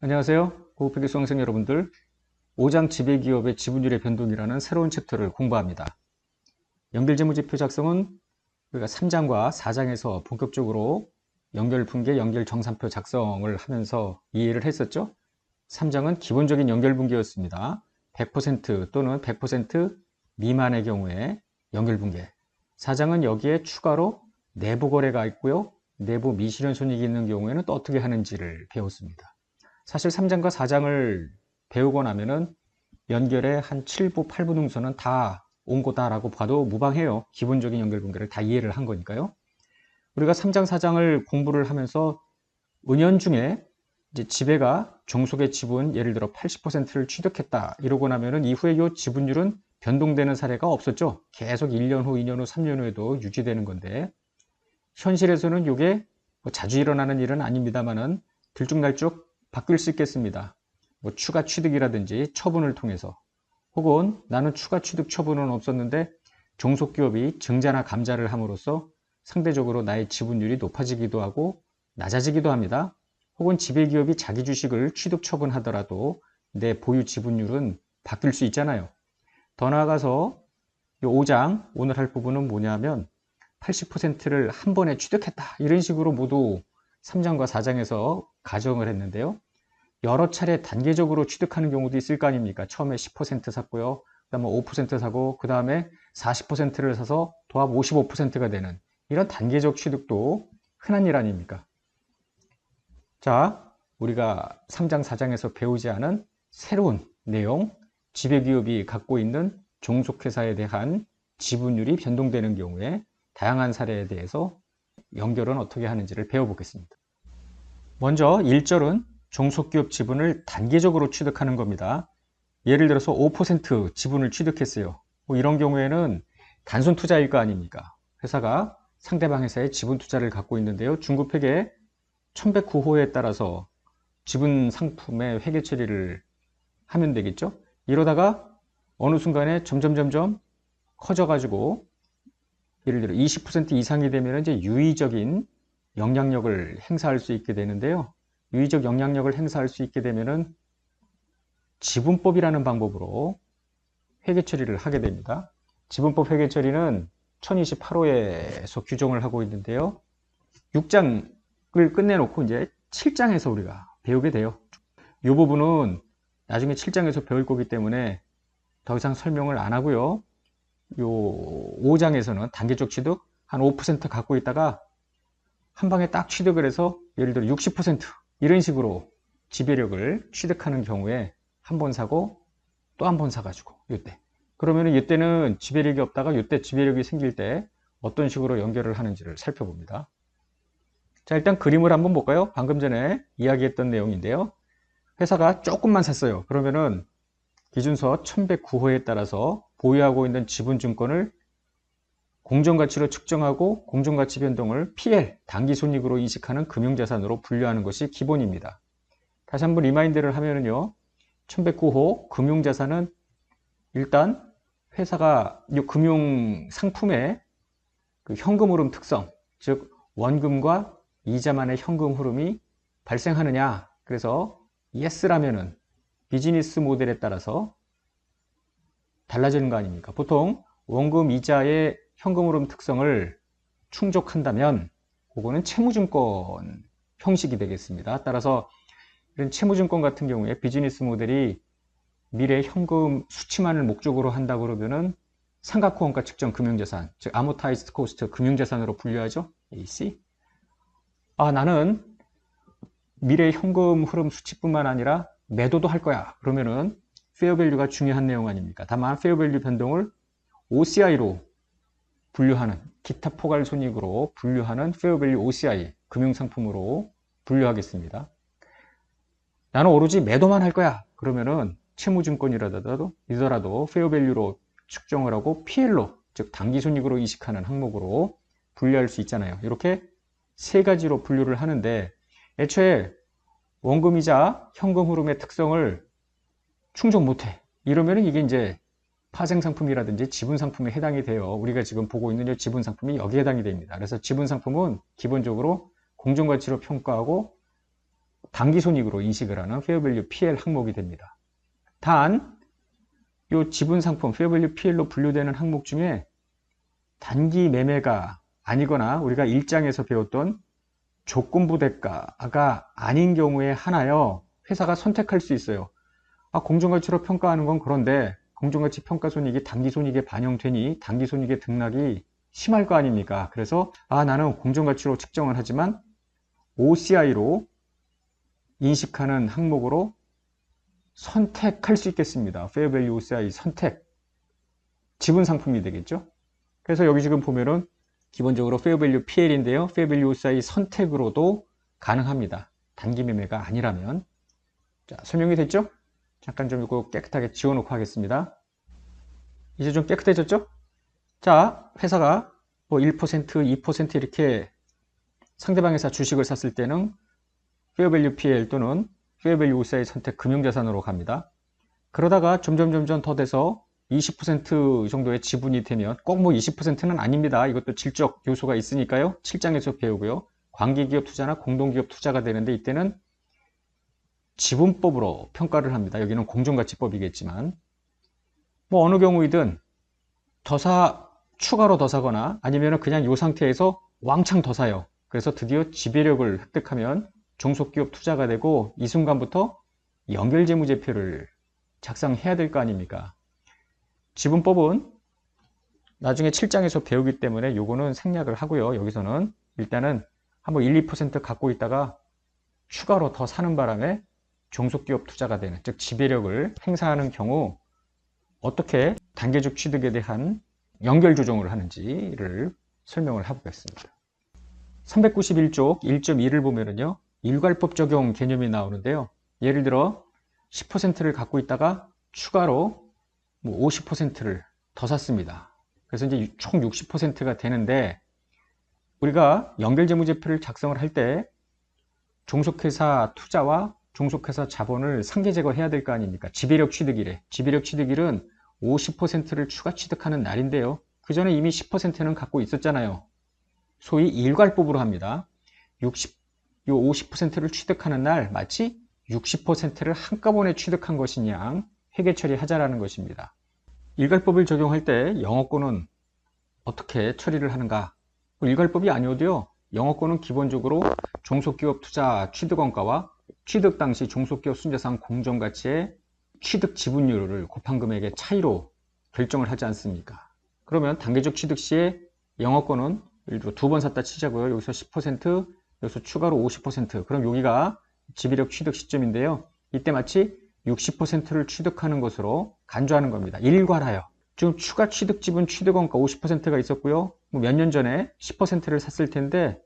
안녕하세요. 고급회계 수강생 여러분들. 5장 지배기업의 지분율의 변동이라는 새로운 챕터를 공부합니다. 연결재무지표 작성은 우리가 3장과 4장에서 본격적으로 연결분계, 연결정산표 작성을 하면서 이해를 했었죠. 3장은 기본적인 연결분계였습니다. 100% 또는 100% 미만의 경우에 연결분계. 4장은 여기에 추가로 내부거래가 있고요. 내부 미실현손익이 있는 경우에는 또 어떻게 하는지를 배웠습니다. 사실 3장과 4장을 배우고 나면은 연결의 한 7부, 8부 능선은 다 온 거다라고 봐도 무방해요. 기본적인 연결 분계를 다 이해를 한 거니까요. 우리가 3장, 4장을 공부를 하면서 은연중에 이제 지배가 종속의 지분 예를 들어 80%를 취득했다 이러고 나면은 이후에 이 지분율은 변동되는 사례가 없었죠. 계속 1년 후, 2년 후, 3년 후에도 유지되는 건데 현실에서는 이게 뭐 자주 일어나는 일은 아닙니다만은 들쭉날쭉 바뀔 수 있겠습니다. 뭐 추가 취득이라든지 처분을 통해서 혹은 나는 추가 취득 처분은 없었는데 종속기업이 증자나 감자를 함으로써 상대적으로 나의 지분율이 높아지기도 하고 낮아지기도 합니다. 혹은 지배기업이 자기 주식을 취득 처분하더라도 내 보유 지분율은 바뀔 수 있잖아요. 더 나아가서 이 5장 오늘 할 부분은 뭐냐면 80%를 한 번에 취득했다 이런 식으로 모두 3장과 4장에서 가정을 했는데요. 여러 차례 단계적으로 취득하는 경우도 있을 거 아닙니까? 처음에 10% 샀고요. 그 다음에 5% 사고 그 다음에 40%를 사서 도합 55%가 되는 이런 단계적 취득도 흔한 일 아닙니까? 자, 우리가 3장, 4장에서 배우지 않은 새로운 내용, 지배기업이 갖고 있는 종속회사에 대한 지분율이 변동되는 경우에 다양한 사례에 대해서 연결은 어떻게 하는지를 배워보겠습니다. 먼저 1절은 종속기업 지분을 단계적으로 취득하는 겁니다. 예를 들어서 5% 지분을 취득했어요. 뭐 이런 경우에는 단순 투자일 거 아닙니까? 회사가 상대방 회사에 지분 투자를 갖고 있는데요. 중급회계 1109호에 따라서 지분 상품의 회계 처리를 하면 되겠죠. 이러다가 어느 순간에 점점 커져가지고 예를 들어 20% 이상이 되면 이제 유의적인 영향력을 행사할 수 있게 되는데요. 유의적 영향력을 행사할 수 있게 되면은 지분법이라는 방법으로 회계 처리를 하게 됩니다. 지분법 회계 처리는 1028호에서 규정을 하고 있는데요. 6장을 끝내놓고 이제 7장에서 우리가 배우게 돼요. 이 부분은 나중에 7장에서 배울 거기 때문에 더 이상 설명을 안 하고요. 요 5장에서는 단계적 취득 한 5% 갖고 있다가 한 방에 딱 취득을 해서 예를 들어 60% 이런 식으로 지배력을 취득하는 경우에 한 번 사고 또 한 번 사가지고 이때 그러면은 이때는 지배력이 없다가 이때 지배력이 생길 때 어떤 식으로 연결을 하는지를 살펴봅니다. 자, 일단 그림을 한번 볼까요? 방금 전에 이야기했던 내용인데요. 회사가 조금만 샀어요. 그러면은 기준서 1109호에 따라서 보유하고 있는 지분증권을 공정가치로 측정하고 공정가치 변동을 PL, 단기손익으로 인식하는 금융자산으로 분류하는 것이 기본입니다. 다시 한번 리마인드를 하면은요. 1109호 금융자산은 일단 회사가 이 금융상품의 그 현금 흐름 특성, 즉 원금과 이자만의 현금 흐름이 발생하느냐. 그래서 YES라면은 비즈니스 모델에 따라서 달라지는 거 아닙니까? 보통 원금 이자의 현금 흐름 특성을 충족한다면 그거는 채무증권 형식이 되겠습니다. 따라서 이런 채무증권 같은 경우에 비즈니스 모델이 미래 현금 수치만을 목적으로 한다 그러면은 삼각호원가 측정 금융자산, 즉 아모타이즈드 코스트 금융자산으로 분류하죠. AC. 아, 나는 미래 현금 흐름 수치뿐만 아니라 매도도 할 거야. 그러면은 페어밸류가 중요한 내용 아닙니까? 다만 페어밸류 변동을 OCI로 분류하는 기타 포괄 손익으로 분류하는 페어밸류 OCI 금융상품으로 분류하겠습니다. 나는 오로지 매도만 할 거야. 그러면은 채무증권이라도 페어밸류로 측정을 하고 PL로 즉 당기손익으로 인식하는 항목으로 분류할 수 있잖아요. 이렇게 세 가지로 분류를 하는데 애초에 원금이자 현금 흐름의 특성을 충족 못해. 이러면은 이게 이제 파생상품이라든지 지분상품에 해당이 돼요. 우리가 지금 보고 있는 이 지분상품이 여기에 해당이 됩니다. 그래서 지분상품은 기본적으로 공정가치로 평가하고 당기손익으로 인식을 하는 페어밸류 PL 항목이 됩니다. 단, 이 지분상품 페어밸류 PL로 분류되는 항목 중에 단기 매매가 아니거나 우리가 1장에서 배웠던 조건부 대가가 아닌 경우에 하나여 회사가 선택할 수 있어요. 공정가치로 평가하는 건 그런데 공정가치 평가손익이 당기손익에 반영되니 당기손익의 등락이 심할 거 아닙니까? 그래서 나는 공정가치로 측정을 하지만 OCI로 인식하는 항목으로 선택할 수 있겠습니다. Fair Value OCI 선택. 지분 상품이 되겠죠? 그래서 여기 지금 보면은 기본적으로 Fair Value PL인데요. Fair Value OCI 선택으로도 가능합니다. 단기 매매가 아니라면. 자, 설명이 됐죠? 잠깐 좀 이거 깨끗하게 지워놓고 하겠습니다. 이제 좀 깨끗해졌죠? 자, 회사가 뭐 1%, 2% 이렇게 상대방 회사 주식을 샀을 때는 Fair Value PL 또는 Fair Value OCI 선택 금융자산으로 갑니다. 그러다가 점점 더 돼서 20% 정도의 지분이 되면 꼭 뭐 20%는 아닙니다. 이것도 질적 요소가 있으니까요. 7장에서 배우고요. 관계기업 투자나 공동기업 투자가 되는데 이때는 지분법으로 평가를 합니다. 여기는 공정가치법이겠지만 뭐 어느 경우이든 추가로 더 사거나 아니면 그냥 이 상태에서 왕창 더 사요. 그래서 드디어 지배력을 획득하면 종속기업 투자가 되고 이 순간부터 연결재무제표를 작성해야 될 거 아닙니까? 지분법은 나중에 7장에서 배우기 때문에 요거는 생략을 하고요. 여기서는 일단은 한번 1, 2% 갖고 있다가 추가로 더 사는 바람에 종속기업 투자가 되는, 즉 지배력을 행사하는 경우 어떻게 단계적 취득에 대한 연결 조정을 하는지를 설명을 해보겠습니다. 391쪽 1.2를 보면은요, 일괄법 적용 개념이 나오는데요. 예를 들어 10%를 갖고 있다가 추가로 뭐 50%를 더 샀습니다. 그래서 이제 총 60%가 되는데 우리가 연결재무제표를 작성을 할 때 종속회사 투자와 종속회사 자본을 상계 제거해야 될 거 아닙니까? 지배력 취득일에. 지배력 취득일은 50%를 추가 취득하는 날인데요. 그 전에 이미 10%는 갖고 있었잖아요. 소위 일괄법으로 합니다. 요 50%를 취득하는 날 마치 60%를 한꺼번에 취득한 것이냐 회계 처리하자라는 것입니다. 일괄법을 적용할 때 영업권은 어떻게 처리를 하는가? 일괄법이 아니어도요. 영업권은 기본적으로 종속기업 투자 취득원가와 취득 당시 종속기업 순자산 공정가치의 취득 지분율을 곱한 금액의 차이로 결정을 하지 않습니까? 그러면 단계적 취득 시에 영업권은 예를 들어 2번 샀다 치자고요. 여기서 10%, 여기서 추가로 50%. 그럼 여기가 지배력 취득 시점인데요. 이때 마치 60%를 취득하는 것으로 간주하는 겁니다. 일괄하여. 지금 추가 취득 지분 취득원가 50%가 있었고요. 뭐 몇 년 전에 10%를 샀을 텐데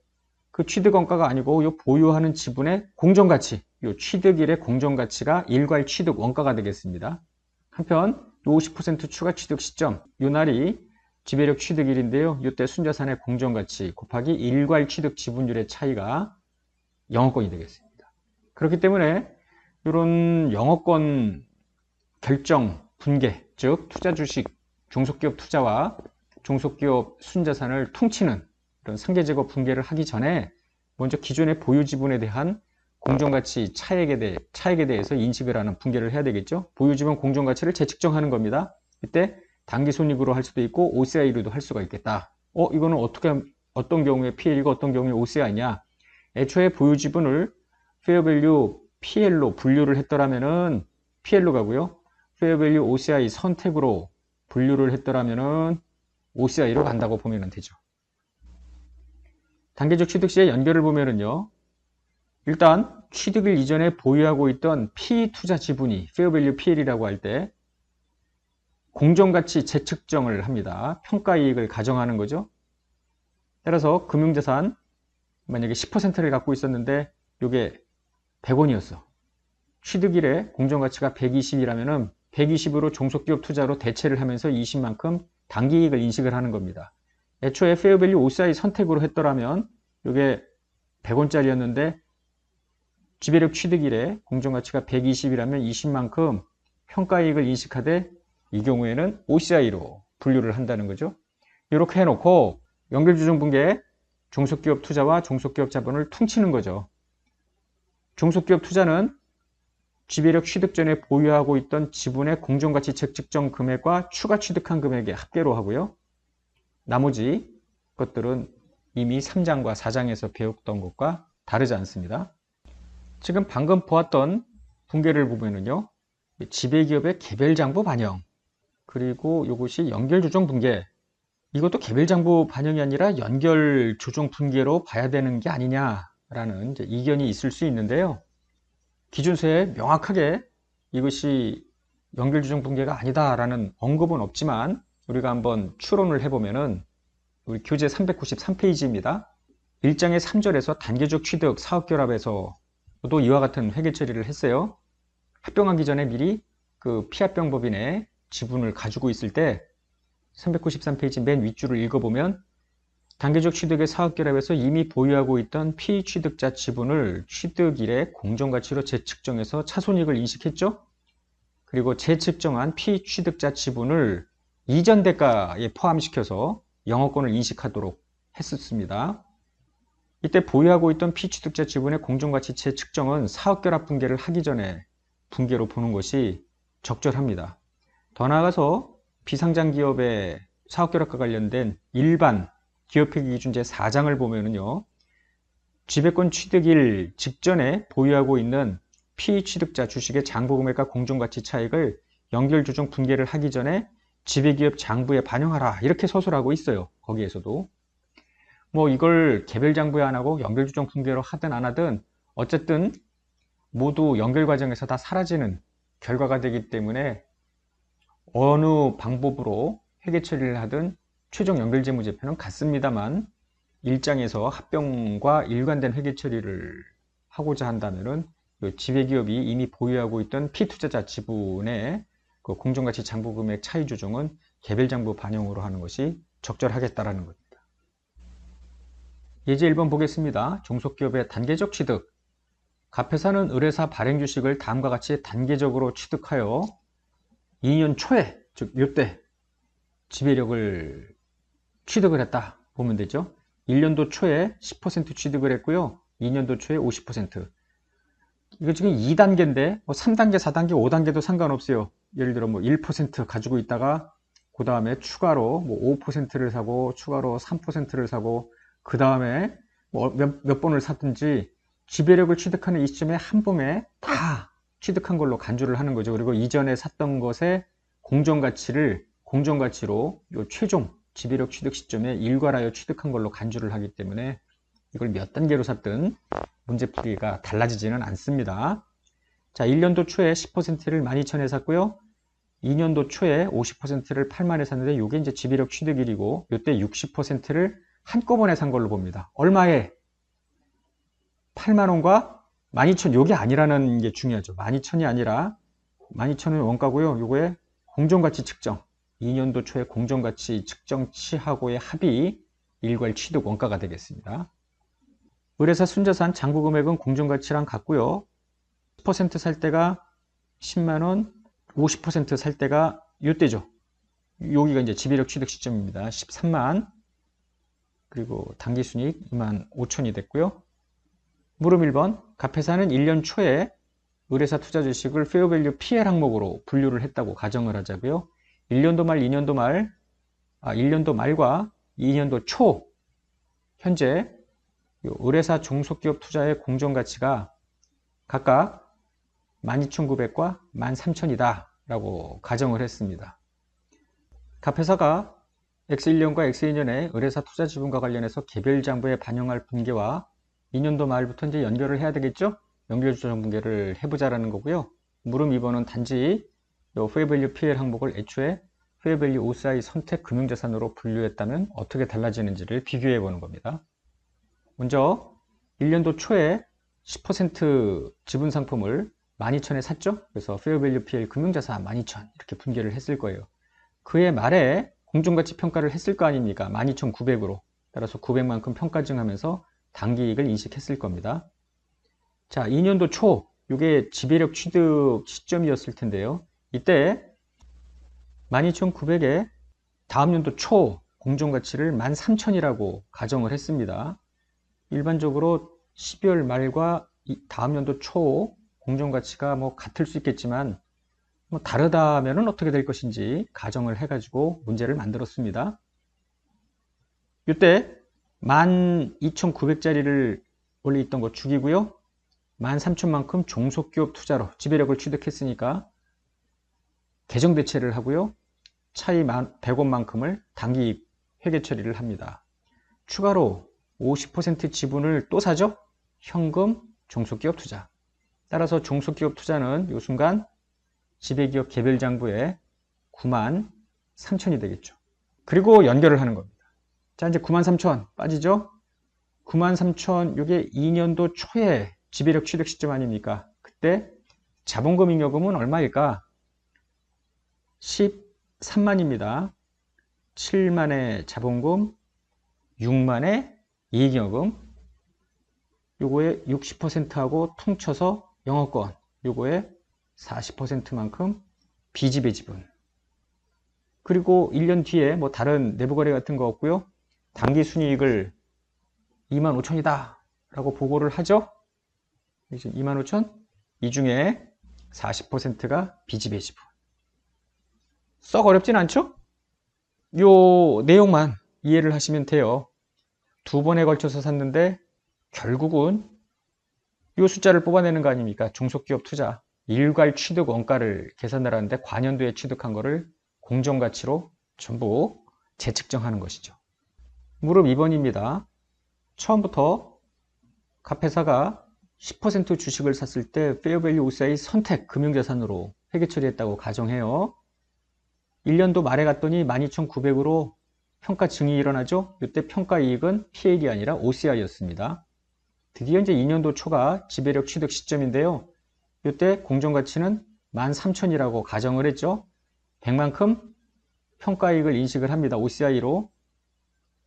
그 취득원가가 아니고 요 보유하는 지분의 공정가치, 요 취득일의 공정가치가 일괄 취득 원가가 되겠습니다. 한편 요 50% 추가 취득 시점, 요 날이 지배력 취득일인데요. 이때 순자산의 공정가치 곱하기 일괄 취득 지분율의 차이가 영업권이 되겠습니다. 그렇기 때문에 이런 영업권 결정 분계, 즉 투자 주식, 종속기업 투자와 종속기업 순자산을 퉁치는 이런 상계 제거 분계를 하기 전에 먼저 기존의 보유 지분에 대한 공정가치 차액에 대해서 인식을 하는 분계를 해야 되겠죠. 보유 지분 공정가치를 재측정하는 겁니다. 이때 당기손익으로 할 수도 있고 OCI로도 할 수가 있겠다. 이거는 어떤 경우에 PL이고 어떤 경우에 OCI냐? 애초에 보유 지분을 Fair Value PL로 분류를 했더라면은 PL로 가고요. Fair Value OCI 선택으로 분류를 했더라면은 OCI로 간다고 보면 되죠. 단계적 취득 시의 연결을 보면은요. 일단 취득일 이전에 보유하고 있던 피투자 지분이 Fair Value PL이라고 할 때 공정가치 재측정을 합니다. 평가이익을 가정하는 거죠. 따라서 금융자산 만약에 10%를 갖고 있었는데 이게 100원이었어. 취득일에 공정가치가 120이라면 120으로 종속기업 투자로 대체를 하면서 20만큼 단기이익을 인식을 하는 겁니다. 애초에 Fair Value OCI 선택으로 했더라면 이게 100원짜리였는데 지배력 취득일에 공정가치가 120이라면 20만큼 평가이익을 인식하되 이 경우에는 OCI로 분류를 한다는 거죠. 이렇게 해놓고 연결조정분계 종속기업 투자와 종속기업 자본을 퉁치는 거죠. 종속기업 투자는 지배력 취득 전에 보유하고 있던 지분의 공정가치 재측정 금액과 추가 취득한 금액의 합계로 하고요. 나머지 것들은 이미 3장과 4장에서 배웠던 것과 다르지 않습니다. 지금 방금 보았던 분계를 보면은요, 지배기업의 개별장부 반영, 그리고 이것이 연결조정 분계, 이것도 개별장부 반영이 아니라 연결조정 분계로 봐야 되는 게 아니냐라는 이제 이견이 있을 수 있는데요. 기준서에 명확하게 이것이 연결조정 분계가 아니다라는 언급은 없지만 우리가 한번 추론을 해보면은 우리 교재 393페이지입니다. 1장의 3절에서 단계적 취득 사업결합에서도 이와 같은 회계 처리를 했어요. 합병하기 전에 미리 그 피합병법인의 지분을 가지고 있을 때 393페이지 맨 윗줄을 읽어보면 단계적 취득의 사업결합에서 이미 보유하고 있던 피취득자 지분을 취득일에 공정가치로 재측정해서 차손익을 인식했죠. 그리고 재측정한 피취득자 지분을 이전 대가에 포함시켜서 영업권을 인식하도록 했었습니다. 이때 보유하고 있던 피취득자 지분의 공정가치 재측정은 사업결합 분계를 하기 전에 분계로 보는 것이 적절합니다. 더 나아가서 비상장 기업의 사업결합과 관련된 일반 기업회계 기준제 4장을 보면은요, 지배권 취득일 직전에 보유하고 있는 피취득자 주식의 장부금액과 공정가치 차익을 연결조정 분계를 하기 전에 지배기업 장부에 반영하라, 이렇게 서술하고 있어요. 거기에서도 뭐 이걸 개별장부에 안 하고 연결조정 분계로 하든 안 하든 어쨌든 모두 연결 과정에서 다 사라지는 결과가 되기 때문에 어느 방법으로 회계 처리를 하든 최종 연결재무제표는 같습니다만 1장에서 합병과 일관된 회계 처리를 하고자 한다면은 지배기업이 이미 보유하고 있던 피투자자 지분의 그 공정가치 장부금액 차이 조정은 개별장부 반영으로 하는 것이 적절하겠다라는 겁니다. 예제 1번 보겠습니다. 종속기업의 단계적 취득. 갑회사는 의뢰사 발행 주식을 다음과 같이 단계적으로 취득하여 2년 초에, 즉 이때 지배력을 취득을 했다 보면 되죠. 1년도 초에 10% 취득을 했고요. 2년도 초에 50%. 이거 지금 2단계인데 뭐 3단계, 4단계, 5단계도 상관없어요. 예를 들어 뭐 1% 가지고 있다가 그 다음에 추가로 뭐 5%를 사고 추가로 3%를 사고 그 다음에 뭐 몇 번을 샀든지 지배력을 취득하는 이 시점에 한 번에 다 취득한 걸로 간주를 하는 거죠. 그리고 이전에 샀던 것의 공정가치로 요 최종 지배력 취득 시점에 일괄하여 취득한 걸로 간주를 하기 때문에 이걸 몇 단계로 샀든 문제풀이가 달라지지는 않습니다. 자, 1년도 초에 10%를 12,000에 샀고요. 2년도 초에 50%를 8만에 샀는데 이게 이제 지배력 취득일이고 이때 60%를 한꺼번에 산 걸로 봅니다. 얼마에? 8만원과 12,000, 요게 아니라는 게 중요하죠. 12,000이 아니라 12,000은 원가고요. 요거에 공정가치 측정, 2년도 초에 공정가치 측정치하고의 합이 일괄 취득 원가가 되겠습니다. 의뢰사 순자산 장부금액은 공정가치랑 같고요. 10% 살 때가 10만원, 50% 살 때가 이때죠. 여기가 이제 지배력 취득 시점입니다. 13만, 그리고 당기순이익 25,000이 됐고요. 물음 1번, 갑회사는 1년 초에 의뢰사 투자 주식을 페어밸류 PL 항목으로 분류를 했다고 가정을 하자고요. 1년도 말과 2년도 초 현재 의뢰사 종속기업 투자의 공정가치가 각각 12,900과 13,000이다 라고 가정을 했습니다. 갑회사가 X1년과 X2년에 의뢰사 투자 지분과 관련해서 개별장부에 반영할 분계와 2년도 말부터 이제 연결을 해야 되겠죠? 연결조정 분계를 해보자라는 거고요. 물음 2번은 단지 페어밸류 PL 항목을 애초에 페어밸류 OCI 선택 금융자산으로 분류했다면 어떻게 달라지는지를 비교해 보는 겁니다. 먼저 1년도 초에 10% 지분 상품을 12,000에 샀죠? 그래서 페어밸류 PL 금융자산 12,000 이렇게 분계를 했을 거예요. 그해 말에 공정가치 평가를 했을 거 아닙니까? 12,900으로. 따라서 900만큼 평가증하면서 당기이익을 인식했을 겁니다. 자, 2년도 초, 이게 지배력 취득 시점이었을 텐데요. 이때 12,900에 다음 연도 초 공정가치를 13,000이라고 가정을 했습니다. 일반적으로 12월 말과 다음 연도 초 공정가치가 뭐 같을 수 있겠지만 뭐 다르다면은 어떻게 될 것인지 가정을 해가지고 문제를 만들었습니다. 이때 12,900짜리를 원래 있던 거 죽이고요. 13,000만큼 종속기업 투자로 지배력을 취득했으니까 계정대체를 하고요. 차이 100원만큼을 단기 회계 처리를 합니다. 추가로 50% 지분을 또 사죠. 현금 종속기업 투자. 따라서 종속기업 투자는 이 순간 지배기업 개별장부에 93,000이 되겠죠. 그리고 연결을 하는 겁니다. 자, 이제 93,000 빠지죠? 93,000 이게 2년도 초에 지배력 취득 시점 아닙니까? 그때 자본금 잉여금은 얼마일까? 13만입니다. 7만의 자본금, 6만의 이익잉여금, 요거에 60%하고 통쳐서 영업권, 요거에 40%만큼 비지배 지분. 그리고 1년 뒤에 뭐 다른 내부거래 같은 거 없고요. 당기순이익을 25,000이다 라고 보고를 하죠. 25,000, 이 중에 40%가 비지배 지분. 썩 어렵진 않죠? 요 내용만 이해를 하시면 돼요. 두 번에 걸쳐서 샀는데 결국은 요 숫자를 뽑아내는 거 아닙니까? 종속기업 투자. 일괄 취득 원가를 계산을 하는데 관연도에 취득한 거를 공정가치로 전부 재측정하는 것이죠. 무릎 2번입니다. 처음부터 갑회사가 10% 주식을 샀을 때 페어밸류 OCI 선택 금융자산으로 회계 처리했다고 가정해요. 1년도 말에 갔더니 12,900으로 평가 증이 일어나죠. 이때 평가이익은 PL이 아니라 OCI였습니다. 드디어 이제 2년도 초가 지배력 취득 시점인데요. 이때 공정가치는 13,000이라고 가정을 했죠. 100만큼 평가이익을 인식을 합니다. OCI로.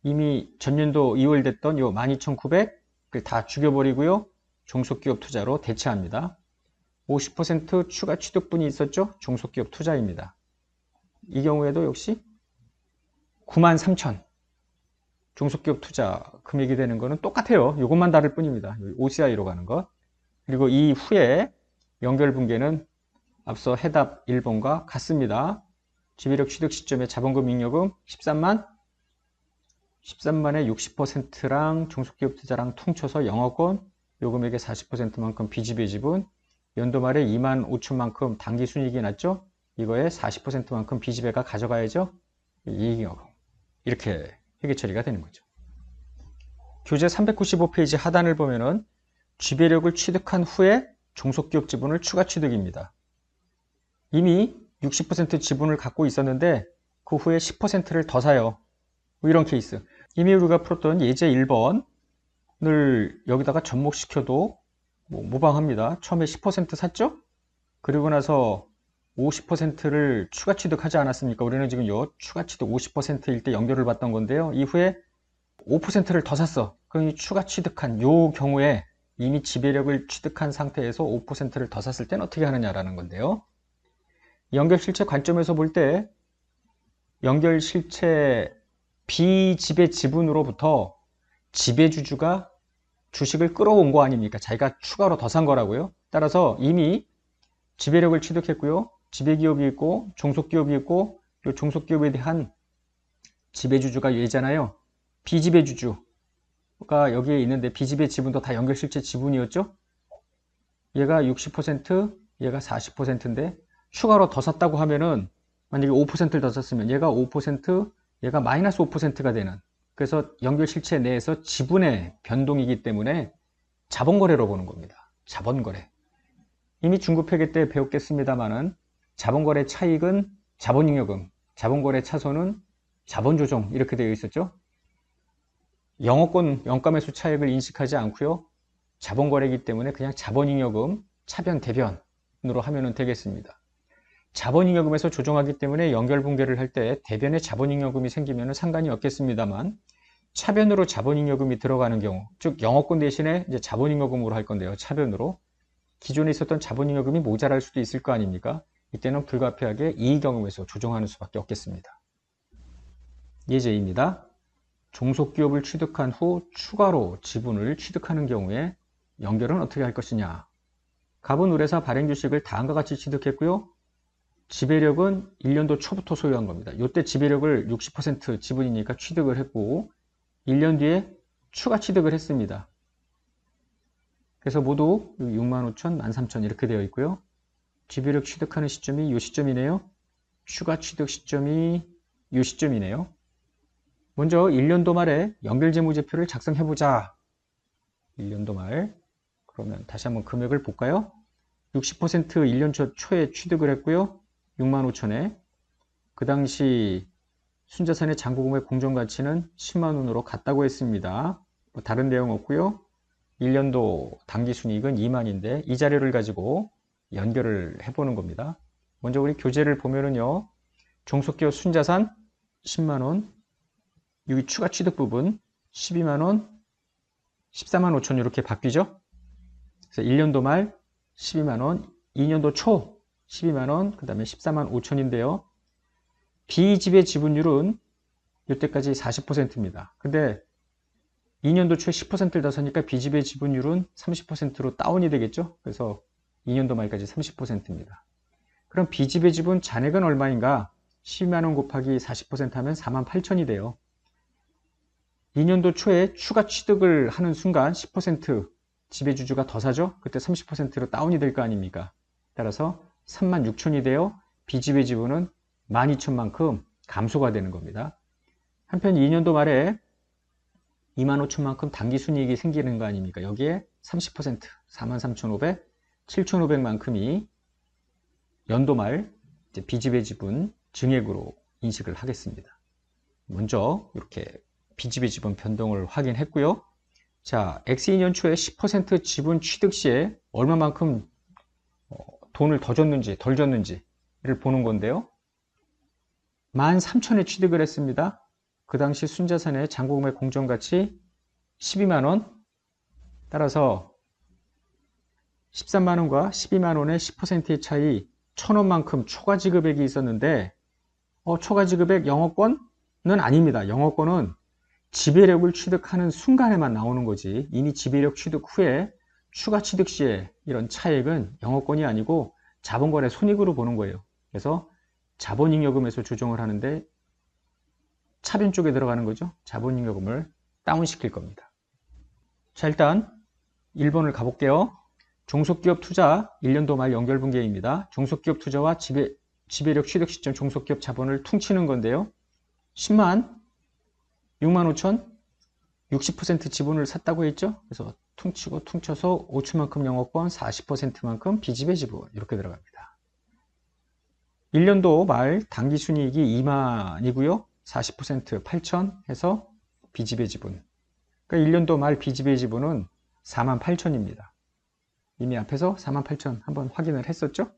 이미 전년도 2월 됐던 요 12,900을 다 죽여버리고요. 종속기업 투자로 대체합니다. 50% 추가 취득분이 있었죠. 종속기업 투자입니다. 이 경우에도 역시 93,000 종속기업 투자 금액이 되는 거는 똑같아요. 이것만 다를 뿐입니다. OCI로 가는 것. 그리고 이 후에 연결분계는 앞서 해답 1번과 같습니다. 지배력 취득 시점에 자본금 잉여금 13만에 60%랑 종속기업 투자랑 통쳐서 영업권 요 금액의 40%만큼 비지배 지분, 연도 말에 25,000만큼 당기순이익이 났죠. 이거에 40%만큼 비지배가 가져가야죠. 이익잉여금. 이렇게 회계 처리가 되는 거죠. 교재 395페이지 하단을 보면은 지배력을 취득한 후에 종속기업 지분을 추가 취득입니다. 이미 60% 지분을 갖고 있었는데 그 후에 10%를 더 사요. 뭐 이런 케이스. 이미 우리가 풀었던 예제 1번을 여기다가 접목시켜도 뭐 무방합니다. 처음에 10% 샀죠? 그리고 나서 50%를 추가 취득하지 않았습니까? 우리는 지금 요 추가 취득 50%일 때 연결을 받던 건데요. 이후에 5%를 더 샀어. 그럼 이 추가 취득한 요 경우에 이미 지배력을 취득한 상태에서 5%를 더 샀을 때는 어떻게 하느냐라는 건데요. 연결실체 관점에서 볼 때 연결실체 비지배 지분으로부터 지배주주가 주식을 끌어온 거 아닙니까? 자기가 추가로 더 산 거라고요. 따라서 이미 지배력을 취득했고요. 지배기업이 있고 종속기업이 있고 이 종속기업에 대한 지배주주가 얘잖아요. 비지배주주가 여기에 있는데 비지배 지분도 다 연결실체 지분이었죠. 얘가 60%, 얘가 40%인데 추가로 더 샀다고 하면은 만약에 5%를 더 샀으면 얘가 5%, 얘가 마이너스 5%가 되는, 그래서 연결실체 내에서 지분의 변동이기 때문에 자본거래로 보는 겁니다. 자본거래. 이미 중급회계 때 배웠겠습니다만은 자본거래 차익은 자본잉여금, 자본거래 차손은 자본조정 이렇게 되어 있었죠. 영업권 영가매수 차익을 인식하지 않고요. 자본거래이기 때문에 그냥 자본잉여금 차변 대변으로 하면 되겠습니다. 자본잉여금에서 조정하기 때문에 연결분계를 할 때 대변에 자본잉여금이 생기면 상관이 없겠습니다만 차변으로 자본잉여금이 들어가는 경우, 즉 영업권 대신에 이제 자본잉여금으로 할 건데요. 차변으로 기존에 있었던 자본잉여금이 모자랄 수도 있을 거 아닙니까? 이때는 불가피하게 이익잉여금에서 조정하는 수밖에 없겠습니다. 예제입니다. 종속기업을 취득한 후 추가로 지분을 취득하는 경우에 연결은 어떻게 할 것이냐. 갑은 의뢰사 발행 주식을 다음과 같이 취득했고요. 지배력은 1년도 초부터 소유한 겁니다. 이때 지배력을 60% 지분이니까 취득을 했고 1년 뒤에 추가 취득을 했습니다. 그래서 모두 65,000, 13,000 이렇게 되어 있고요. 지배력 취득하는 시점이 이 시점이네요. 추가 취득 시점이 이 시점이네요. 먼저 1년도 말에 연결재무제표를 작성해보자. 1년도 말. 그러면 다시 한번 금액을 볼까요? 60% 1년 초에 취득을 했고요. 65,000에. 그 당시 순자산의 잔고금액 공정가치는 10만원으로 같다고 했습니다. 뭐 다른 내용 없고요. 1년도 당기순이익은 2만인데 이 자료를 가지고 연결을 해보는 겁니다. 먼저 우리 교재를 보면은요. 종속기업 순자산 10만원, 여기 추가 취득 부분 12만원, 14만 5천 이렇게 바뀌죠. 그래서 1년도 말 12만원, 2년도 초 12만원, 그 다음에 14만 5천인데요. 비지배 지분율은 이때까지 40%입니다. 근데 2년도 초에 10%를 나서니까 비지배 지분율은 30%로 다운이 되겠죠. 그래서 2년도 말까지 30%입니다. 그럼 비지배 지분 잔액은 얼마인가? 12만원 곱하기 40% 하면 4만 8천이 돼요. 2년도 초에 추가 취득을 하는 순간 10% 지배주주가 더 사죠? 그때 30%로 다운이 될 거 아닙니까? 따라서 3만 6천이 되어 비지배 지분은 12,000만큼 감소가 되는 겁니다. 한편 2년도 말에 2만 5천만큼 당기순이익이 생기는 거 아닙니까? 여기에 30% 43,500, 7,500만큼이 연도 말 이제 비지배 지분 증액으로 인식을 하겠습니다. 먼저 이렇게 비지배 지분 변동을 확인했고요. 자, X2년 초에 10% 지분 취득 시에 얼마만큼 돈을 더 줬는지 덜 줬는지를 보는 건데요. 13,000에 취득을 했습니다. 그 당시 순자산의 잔고금액 공정가치 12만원. 따라서 13만원과 12만원의 10%의 차이 1,000원만큼 초과지급액이 있었는데 초과지급액 영업권은 아닙니다. 영업권은 지배력을 취득하는 순간에만 나오는 거지 이미 지배력 취득 후에 추가 취득 시에 이런 차액은 영업권이 아니고 자본거래 손익으로 보는 거예요. 그래서 자본잉여금에서 조정을 하는데 차변 쪽에 들어가는 거죠. 자본잉여금을 다운시킬 겁니다. 자, 일단 1번을 가볼게요. 종속기업 투자 1년도 말 연결분기입니다. 종속기업 투자와 지배력 취득 시점 종속기업 자본을 퉁치는 건데요. 10만 6만 5천 60% 지분을 샀다고 했죠. 그래서 퉁치고 퉁쳐서 5천만큼 영업권 40%만큼 비지배 지분 이렇게 들어갑니다. 1년도 말 당기순이익이 2만이고요. 40% 8천 해서 비지배 지분. 그러니까 1년도 말 비지배 지분은 4만 8천입니다. 이미 앞에서 4만 8천 한번 확인을 했었죠.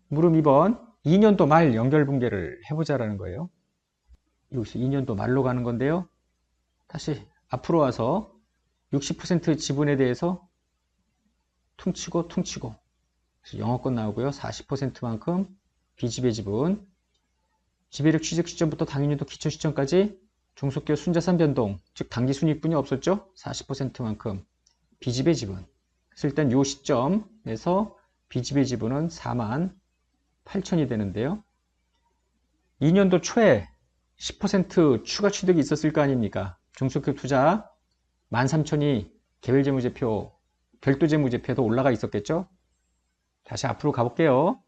물음 2번 2년도 말 연결분계를 해보자라는 거예요. 여기서 2년도 말로 가는 건데요. 다시 앞으로 와서 60% 지분에 대해서 퉁치고 영업권 나오고요. 40%만큼 비지배 지분, 지배력 취득 시점부터 당연히도 기초 시점까지 종속기업 순자산 변동, 즉 당기순이익분이 없었죠. 40%만큼 비지배 지분. 그래서 일단 이 시점에서 비지배 지분은 4만 8천이 되는데요. 2년도 초에 10% 추가 취득이 있었을 거 아닙니까? 종속기업 투자 13,000이 개별재무제표, 별도재무제표에도 올라가 있었겠죠? 다시 앞으로 가볼게요.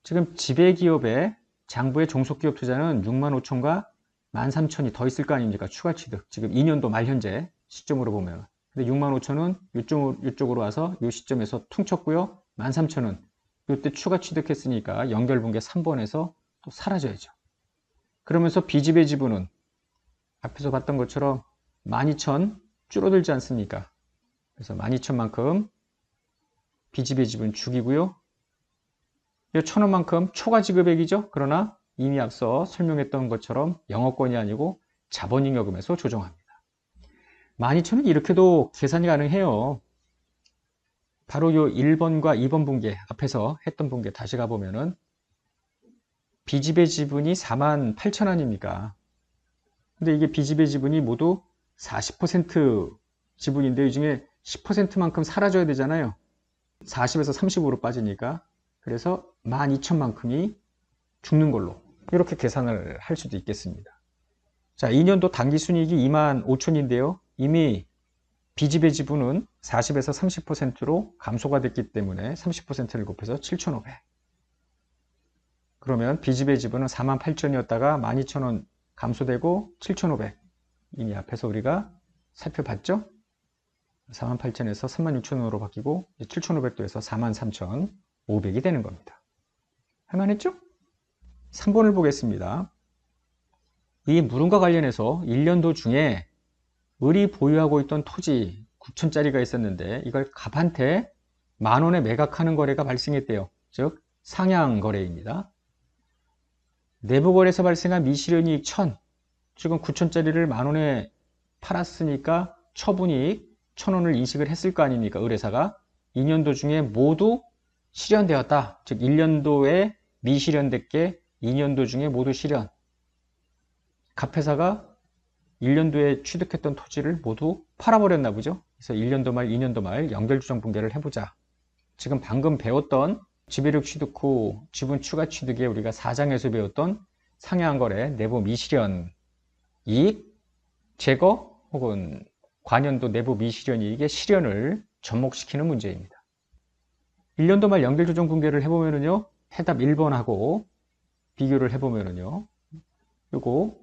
지금 지배기업의 장부의 종속기업 투자는 6만 5천과 13,000이 더 있을 거 아닙니까? 추가 취득. 지금 2년도 말 현재 시점으로 보면. 근데 6만 5천은 이쪽으로 와서 이 시점에서 퉁쳤고요. 13,000은 이때 추가 취득했으니까 연결분계 3번에서 또 사라져야죠. 그러면서 비지배 지분은 앞에서 봤던 것처럼 12,000 줄어들지 않습니까? 그래서 12,000만큼 비지배 지분 죽이고요. 이 1,000원만큼 초과 지급액이죠. 그러나 이미 앞서 설명했던 것처럼 영업권이 아니고 자본잉여금에서 조정합니다. 12,000은 이렇게도 계산이 가능해요. 바로 이 1번과 2번 분계, 앞에서 했던 분계 다시 가보면은 비지배 지분이 4만 8천 원입니까? 근데 이게 비지배 지분이 모두 40% 지분인데 이 중에 10%만큼 사라져야 되잖아요. 40에서 30으로 빠지니까. 그래서 12,000만큼이 죽는 걸로 이렇게 계산을 할 수도 있겠습니다. 자, 2년도 당기순이익이 25,000인데요. 이미 B집의 지분은 40에서 30%로 감소가 됐기 때문에 30%를 곱해서 7,500. 그러면 B집의 지분은 48,000이었다가 12,000원 감소되고 7,500. 이미 앞에서 우리가 살펴봤죠? 48,000에서 36,000원으로 바뀌고 7,500도 해서 43,500이 되는 겁니다. 할만했죠? 3번을 보겠습니다. 이 물음과 관련해서 1년도 중에 을이 보유하고 있던 토지 9천짜리가 있었는데 이걸 갑한테 10,000원에 매각하는 거래가 발생했대요. 즉 상향거래입니다. 내부거래에서 발생한 미실현이익 1,000, 지금 9천짜리를 10,000원에 팔았으니까 처분이익 1,000원을 인식을 했을 거 아닙니까? 의뢰사가 2년도 중에 모두 실현되었다. 즉 1년도에 미실현됐게 2년도 중에 모두 실현. 갑회사가 1년도에 취득했던 토지를 모두 팔아버렸나 보죠. 그래서 1년도 말, 2년도 말 연결주정 분배를 해보자. 지금 방금 배웠던 지배력 취득 후 지분 추가 취득에 우리가 4장에서 배웠던 상향거래, 내부 미실현 이익 제거 혹은 관연도 내부 미실현 이익의 실현을 접목시키는 문제입니다. 1년도 말 연결조정 분배를 해보면은요, 해답 1번하고 비교를 해보면은요, 요거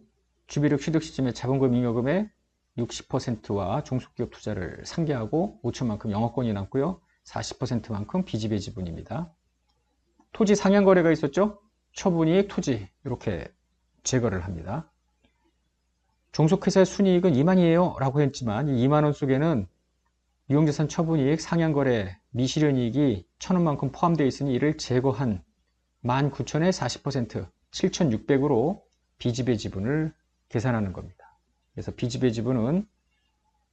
주비력 취득 시점에 자본금 잉여금의 60%와 종속기업 투자를 상계하고 5천만큼 영업권이 남고요. 40%만큼 B집의 지분입니다. 토지 상향거래가 있었죠? 처분이익, 토지 이렇게 제거를 합니다. 종속회사의 순이익은 2만이에요 라고 했지만 이 2만원 속에는 유형자산 처분이익, 상향거래, 미실현이익이 1,000원만큼 포함되어 있으니 이를 제거한 19,000의 40%, 7,600으로 B집의 지분을 계산하는 겁니다. 그래서 B집의 지분은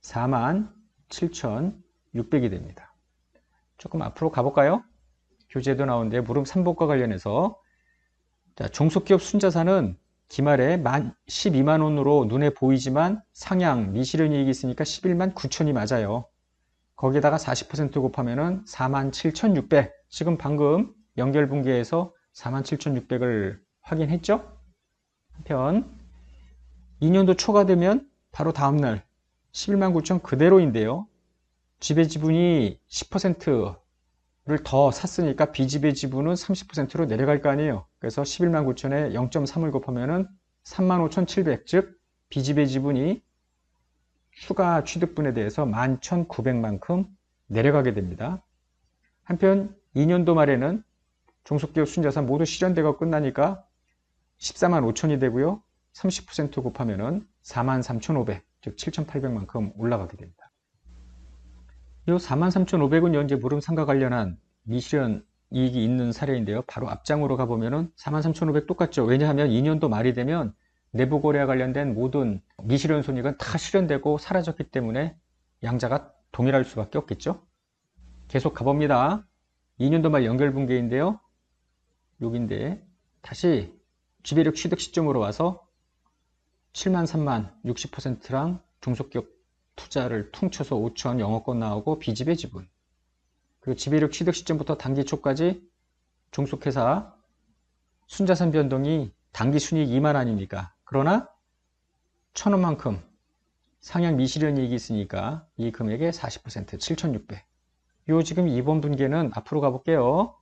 47,600이 됩니다. 조금 앞으로 가볼까요? 교재도 나오는데 물음 3복과 관련해서 자, 종속기업 순자산은 기말에 12만원으로 눈에 보이지만 상향 미실현이익이 있으니까 11만 9천이 맞아요. 거기에다가 40% 곱하면은 47,600. 지금 방금 연결분계에서 47,600을 확인했죠? 한편 2년도 초가 되면 바로 다음날 11만 9천 그대로인데요. 지배 지분이 10%를 더 샀으니까 B집의 지분은 30%로 내려갈 거 아니에요. 그래서 11만 9천에 0.3을 곱하면은 35,700, 즉 B집의 지분이 추가 취득분에 대해서 11,900만큼 내려가게 됩니다. 한편 2년도 말에는 종속기업 순자산 모두 실현되고 끝나니까 14만 5천이 되고요. 30% 곱하면은 43,500, 즉 7,800만큼 올라가게 됩니다. 이 43,500은 현재 물음상과 관련한 미실현 이익이 있는 사례인데요. 바로 앞장으로 가보면은 43,500 똑같죠. 왜냐하면 2년도 말이 되면 내부거래와 관련된 모든 미실현 손익은 다 실현되고 사라졌기 때문에 양자가 동일할 수밖에 없겠죠. 계속 가봅니다. 2년도 말 연결분계인데요. 여기인데 다시 지배력 취득 시점으로 와서 7만 3만 60%랑 종속기업 투자를 퉁쳐서 5천 영업권 나오고 B집의 지분, 그리고 지배력 취득 시점부터 단기 초까지 종속회사 순자산 변동이 단기 순이익 2만 아닙니까? 그러나 1,000원만큼 상향 미실현 이익이 있으니까 이 금액의 40% 7,600. 요 지금 2번 분계는 앞으로 가볼게요.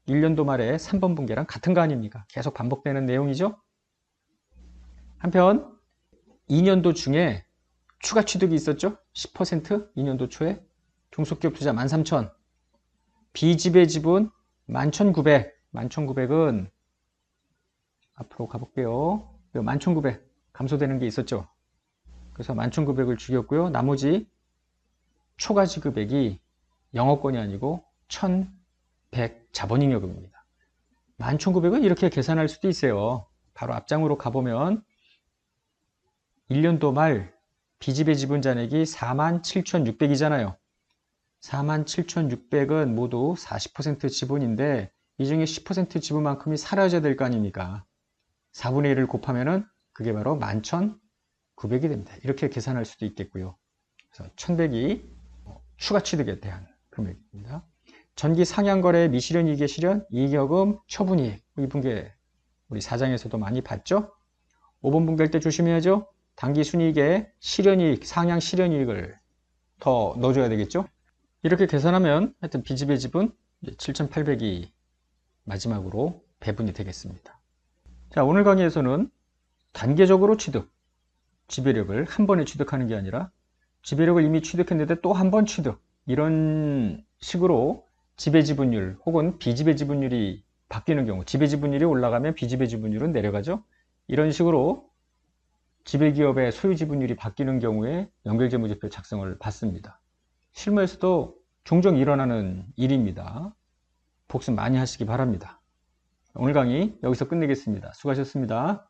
1년도 말에 3번 분계랑 같은 거 아닙니까? 계속 반복되는 내용이죠. 한편 2년도 중에 추가 취득이 있었죠. 10% 2년도 초에 종속기업 투자 13,000, B집의 지분 11,900. 11,900은 앞으로 가볼게요. 11,900 감소되는 게 있었죠. 그래서 11,900을 죽였고요. 나머지 초과 지급액이 영업권이 아니고 1,100 자본잉여금입니다. 11,900은 이렇게 계산할 수도 있어요. 바로 앞장으로 가보면 1년도 말 B집의 지분 잔액이 47,600이잖아요. 47,600은 모두 40% 지분인데 이 중에 10% 지분만큼이 사라져야 될 거 아닙니까? 4분의 1을 곱하면은 그게 바로 11,900이 됩니다. 이렇게 계산할 수도 있겠고요. 그래서 1,100이 추가 취득에 대한 금액입니다. 전기 상향거래 미실현이익의 실현, 이익여금, 처분이익. 이 분계 우리 4장에서도 많이 봤죠? 5번 분계할 때 조심해야죠. 단기 순이익에 실현이익, 상향 실현이익을 더 넣어줘야 되겠죠? 이렇게 계산하면 하여튼 B집의 집은 7,800이 마지막으로 배분이 되겠습니다. 자, 오늘 강의에서는 단계적으로 취득, 지배력을 한 번에 취득하는 게 아니라 지배력을 이미 취득했는데 또 한 번 취득, 이런 식으로 지배 지분율 혹은 비지배 지분율이 바뀌는 경우, 지배 지분율이 올라가면 비지배 지분율은 내려가죠. 이런 식으로 지배기업의 소유 지분율이 바뀌는 경우에 연결재무제표 작성을 받습니다. 실무에서도 종종 일어나는 일입니다. 복습 많이 하시기 바랍니다. 오늘 강의 여기서 끝내겠습니다. 수고하셨습니다.